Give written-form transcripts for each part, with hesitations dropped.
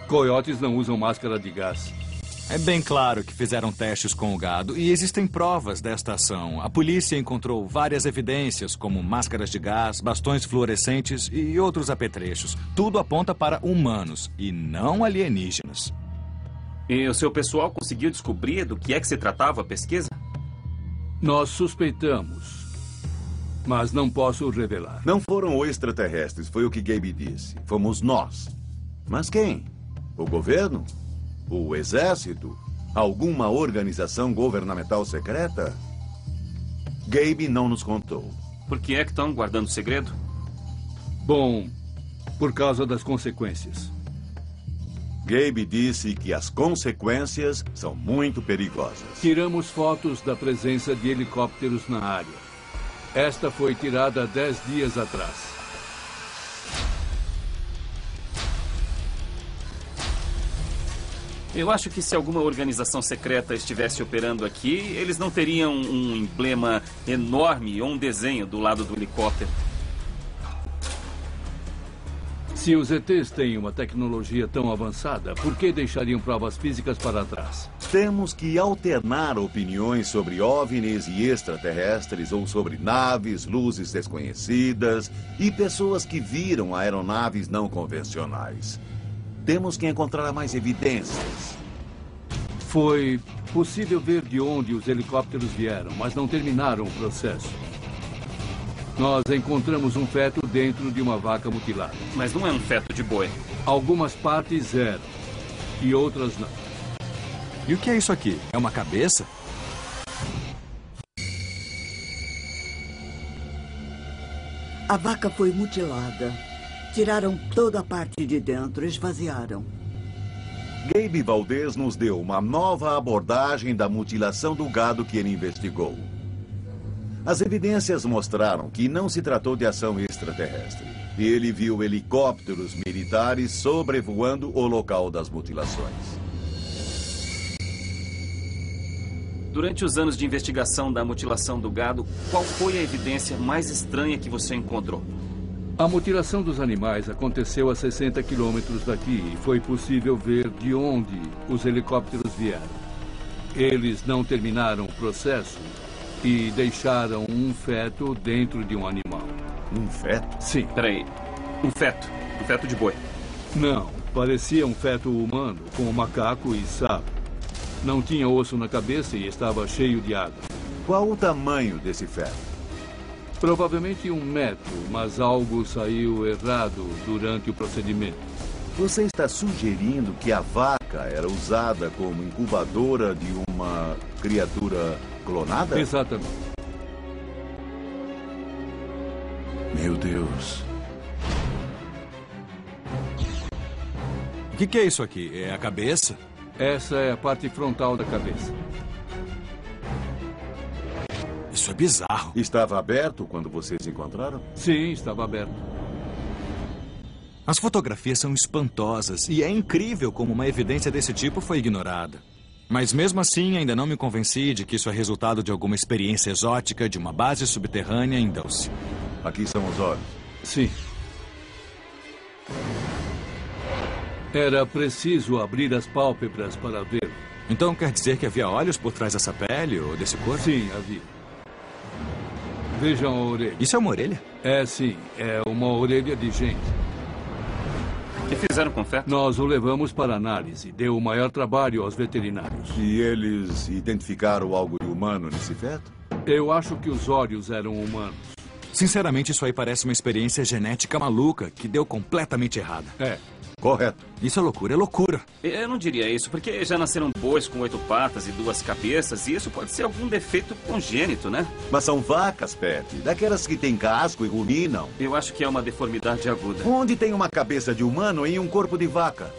Coiotes não usam máscara de gás. É bem claro que fizeram testes com o gado e existem provas desta ação. A polícia encontrou várias evidências, como máscaras de gás, bastões fluorescentes e outros apetrechos. Tudo aponta para humanos e não alienígenas. E o seu pessoal conseguiu descobrir do que é que se tratava a pesquisa? Nós suspeitamos, mas não posso revelar. Não foram extraterrestres, foi o que Gabe disse. Fomos nós. Mas quem? O governo? O exército? Alguma organização governamental secreta? Gabe não nos contou. Por que é que estão guardando segredo? Bom, por causa das consequências. Gabe disse que as consequências são muito perigosas. Tiramos fotos da presença de helicópteros na área. Esta foi tirada 10 dias atrás. Eu acho que se alguma organização secreta estivesse operando aqui, eles não teriam um emblema enorme ou um desenho do lado do helicóptero. Se os ETs têm uma tecnologia tão avançada, por que deixariam provas físicas para trás? Temos que alternar opiniões sobre OVNIs e extraterrestres ou sobre naves, luzes desconhecidas e pessoas que viram aeronaves não convencionais. Temos que encontrar mais evidências. Foi possível ver de onde os helicópteros vieram, mas não terminaram o processo. Nós encontramos um feto dentro de uma vaca mutilada. Mas não é um feto de boi. Algumas partes eram, e outras não. E o que é isso aqui? É uma cabeça? A vaca foi mutilada. Tiraram toda a parte de dentro, esvaziaram. Gabe Valdez nos deu uma nova abordagem da mutilação do gado que ele investigou. As evidências mostraram que não se tratou de ação extraterrestre. E ele viu helicópteros militares sobrevoando o local das mutilações. Durante os anos de investigação da mutilação do gado, qual foi a evidência mais estranha que você encontrou? A mutilação dos animais aconteceu a 60 quilômetros daqui e foi possível ver de onde os helicópteros vieram. Eles não terminaram o processo e deixaram um feto dentro de um animal. Um feto? Sim. Peraí, um feto? Um feto de boi? Não, parecia um feto humano, com macaco e sapo. Não tinha osso na cabeça e estava cheio de água. Qual o tamanho desse feto? Provavelmente 1 metro, mas algo saiu errado durante o procedimento. Você está sugerindo que a vaca era usada como incubadora de uma criatura clonada? Exatamente. Meu Deus. O que é isso aqui? É a cabeça? Essa é a parte frontal da cabeça. Isso é bizarro. Estava aberto quando vocês encontraram? Sim, estava aberto. As fotografias são espantosas e é incrível como uma evidência desse tipo foi ignorada. Mas mesmo assim, ainda não me convenci de que isso é resultado de alguma experiência exótica de uma base subterrânea em Dulce. Aqui são os olhos. Sim. Era preciso abrir as pálpebras para ver. Então quer dizer que havia olhos por trás dessa pele ou desse corpo? Sim, havia. Vejam a orelha. Isso é uma orelha? É, sim. É uma orelha de gente. O que fizeram com o feto? Nós o levamos para análise. Deu o maior trabalho aos veterinários. E eles identificaram algo de humano nesse feto? Eu acho que os olhos eram humanos. Sinceramente, isso aí parece uma experiência genética maluca que deu completamente errada. É. Correto. Isso é loucura, é loucura. Eu não diria isso, porque já nasceram bois com 8 patas e 2 cabeças, e isso pode ser algum defeito congênito, né? Mas são vacas, Pat. Daquelas que têm casco e ruminam. Eu acho que é uma deformidade aguda. Onde tem uma cabeça de humano e um corpo de vaca?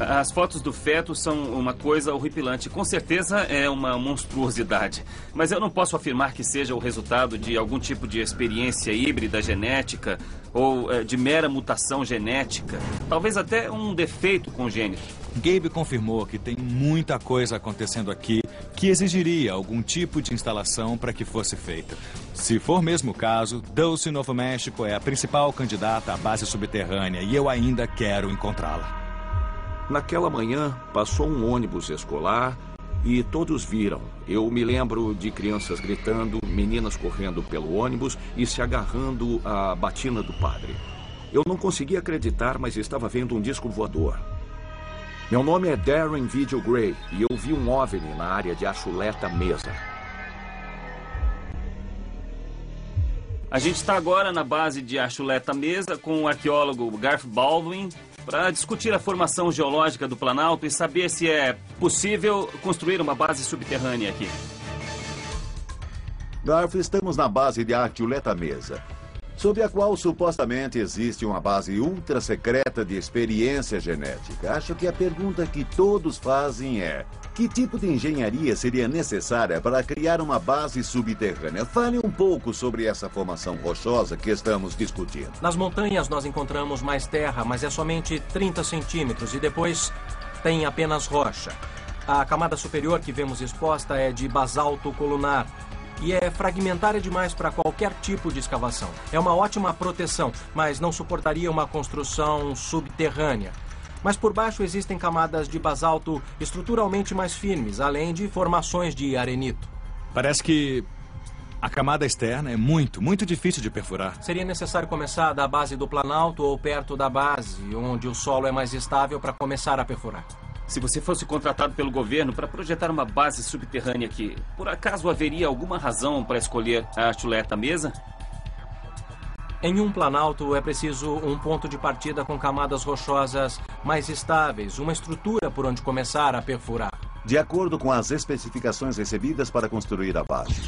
As fotos do feto são uma coisa horripilante. Com certeza é uma monstruosidade. Mas eu não posso afirmar que seja o resultado de algum tipo de experiência híbrida genética ou de mera mutação genética. Talvez até um defeito congênito. Gabe confirmou que tem muita coisa acontecendo aqui que exigiria algum tipo de instalação para que fosse feita. Se for mesmo o caso, Dulce, Novo México é a principal candidata à base subterrânea e eu ainda quero encontrá-la. Naquela manhã, passou um ônibus escolar e todos viram. Eu me lembro de crianças gritando, meninas correndo pelo ônibus e se agarrando à batina do padre. Eu não conseguia acreditar, mas estava vendo um disco voador. Meu nome é Darren Vigil Gray e eu vi um OVNI na área de Achuleta Mesa. A gente está agora na base de Achuleta Mesa com o arqueólogo Garth Baldwin para discutir a formação geológica do Planalto e saber se é possível construir uma base subterrânea aqui. Garth, estamos na base de Achuleta Mesa, sob a qual supostamente existe uma base ultra secreta de experiência genética. Acho que a pergunta que todos fazem é: que tipo de engenharia seria necessária para criar uma base subterrânea? Fale um pouco sobre essa formação rochosa que estamos discutindo. Nas montanhas nós encontramos mais terra, mas é somente 30 centímetros e depois tem apenas rocha. A camada superior que vemos exposta é de basalto colunar e é fragmentária demais para qualquer tipo de escavação. É uma ótima proteção, mas não suportaria uma construção subterrânea. Mas por baixo existem camadas de basalto estruturalmente mais firmes, além de formações de arenito. Parece que a camada externa é muito difícil de perfurar. Seria necessário começar da base do Planalto ou perto da base, onde o solo é mais estável para começar a perfurar. Se você fosse contratado pelo governo para projetar uma base subterrânea aqui, por acaso haveria alguma razão para escolher a Achuleta Mesa? Em um planalto é preciso um ponto de partida com camadas rochosas mais estáveis, uma estrutura por onde começar a perfurar. De acordo com as especificações recebidas para construir a base.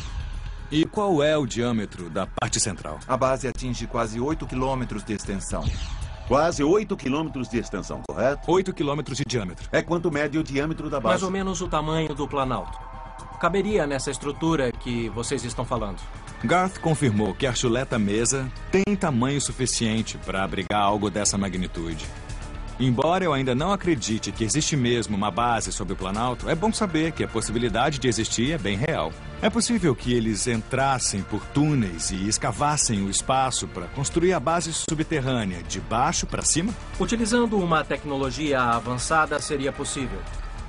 E qual é o diâmetro da parte central? A base atinge quase 8 quilômetros de extensão. Quase 8 quilômetros de extensão, correto? 8 quilômetros de diâmetro. É quanto mede o diâmetro da base? Mais ou menos o tamanho do Planalto. Caberia nessa estrutura que vocês estão falando. Garth confirmou que a Achuleta Mesa tem tamanho suficiente para abrigar algo dessa magnitude. Embora eu ainda não acredite que existe mesmo uma base sobre o Planalto, é bom saber que a possibilidade de existir é bem real. É possível que eles entrassem por túneis e escavassem o espaço para construir a base subterrânea de baixo para cima? Utilizando uma tecnologia avançada seria possível.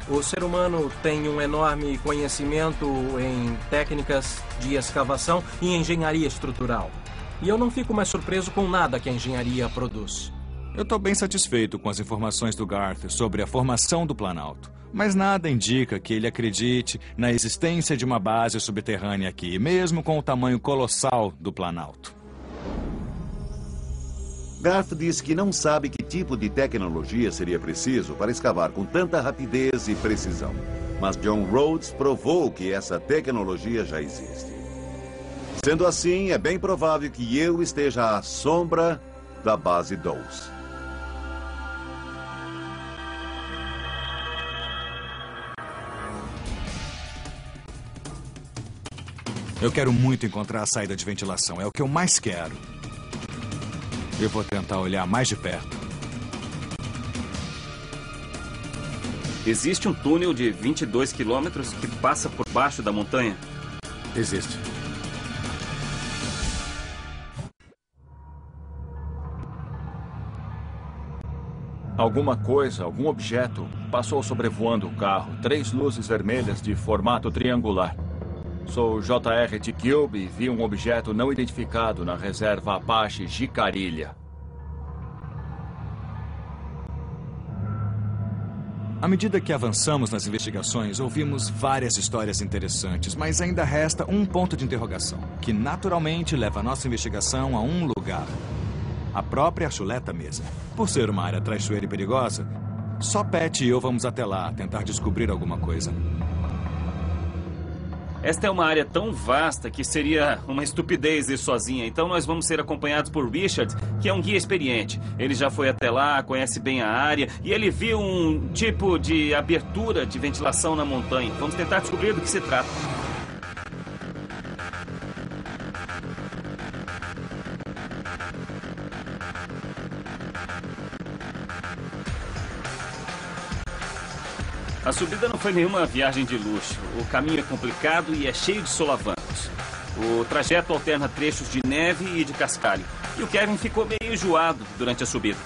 O ser humano tem um enorme conhecimento em técnicas de escavação e engenharia estrutural. E eu não fico mais surpreso com nada que a engenharia produz. Eu estou bem satisfeito com as informações do Garth sobre a formação do Planalto, mas nada indica que ele acredite na existência de uma base subterrânea aqui, mesmo com o tamanho colossal do Planalto. Garth disse que não sabe que tipo de tecnologia seria preciso para escavar com tanta rapidez e precisão. Mas John Rhodes provou que essa tecnologia já existe. Sendo assim, é bem provável que eu esteja à sombra da base Dulce. Eu quero muito encontrar a saída de ventilação. É o que eu mais quero. Eu vou tentar olhar mais de perto. Existe um túnel de 22 quilômetros que passa por baixo da montanha? Existe. Alguma coisa, algum objeto, passou sobrevoando o carro. 3 luzes vermelhas de formato triangular. Sou J.R. T-Cube e vi um objeto não identificado na reserva Apache Jicarilha. À medida que avançamos nas investigações, ouvimos várias histórias interessantes, mas ainda resta um ponto de interrogação, que naturalmente leva a nossa investigação a um lugar. A própria Achuleta Mesa. Por ser uma área traiçoeira e perigosa, só Pat e eu vamos até lá tentar descobrir alguma coisa. Esta é uma área tão vasta que seria uma estupidez ir sozinha. Então nós vamos ser acompanhados por Richard, que é um guia experiente. Ele já foi até lá, conhece bem a área e ele viu um tipo de abertura de ventilação na montanha. Vamos tentar descobrir do que se trata. A subida não foi nenhuma viagem de luxo. O caminho é complicado e é cheio de solavancos. O trajeto alterna trechos de neve e de cascalho. E o Kevin ficou meio enjoado durante a subida.